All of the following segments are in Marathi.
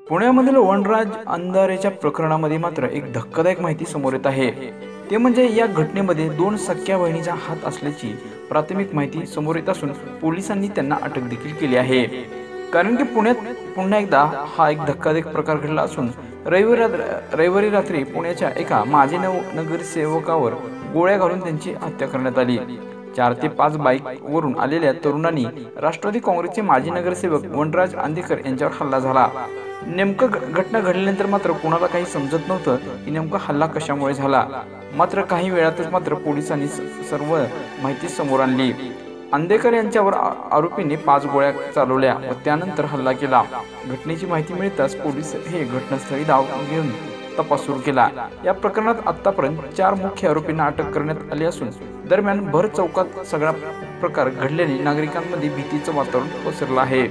पुण्यामधील वनराज अंधारेच्या प्रकरणामध्ये मात्र एक धक्कादायक माहिती समोर येत आहे। ते म्हणजे या घटनेमध्ये दोन सख्या बहिणीचा हात असल्याची प्राथमिक माहिती समोर येत असून पोलिसांनी त्यांना अटक देखील केली आहे। कारण की पुण्यात पुन्हा एकदा हा एक धक्कादायक प्रकार घडला असून रविवारी रात्री पुण्याच्या एका माजी नगरसेवकावर गोळ्या घालून त्यांची हत्या करण्यात आली। 4 ते 5 बाईक वरून आलेल्या तरुणांनी राष्ट्रवादी काँग्रेसचे माजी नगरसेवक वनराज अंधेकर यांच्यावर हल्ला झाला। नेमकं घटना घडल्यानंतर मात्र कोणाला काही समजत नव्हतं की नेमका हल्ला कशामुळे झाला। मात्र काही वेळातच मात्र पोलिसांनी सर्व माहिती समोर आणली। अंधेकर यांच्यावर आरोपीने 5 गोळ्या चालवल्या व त्यानंतर हल्ला केला। घटनेची माहिती मिळताच पोलीस हे घटनास्थळी धाव घेऊन तपास सुरू केला। या प्रकरणात आतापर्यंत 4 मुख्य आरोपींना अटक करण्यात आली असून दरम्यान भर चौकात सगळा प्रकार घडल्याने नागरिकांमध्ये भीतीचं वातावरण पसरलं आहे।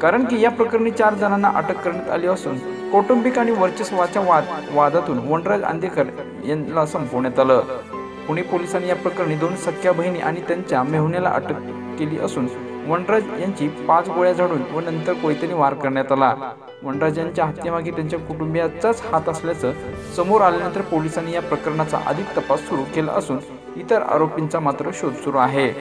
कारण की या प्रकरणी 4 जणांना अटक करण्यात आली असून कौटुंबिक आणि वर्चस्वाच्या वादातून वनराज अंधेकर यांना संपवण्यात आलं। पुणे पोलिसांनी या प्रकरणी 2 सख्या बहिणी आणि त्यांच्या मेहुण्याला अटक केली असून वनराज यांची 5 गोळ्या झाडून व नंतर कोयत्याने वार करण्यात आला। वनराज यांच्या हत्येमागे त्यांच्या कुटुंबियाचाच हात असल्याचं समोर आल्यानंतर पोलिसांनी या प्रकरणाचा अधिक तपास सुरू केला असून इतर आरोपींचा मात्र शोध सुरू आहे।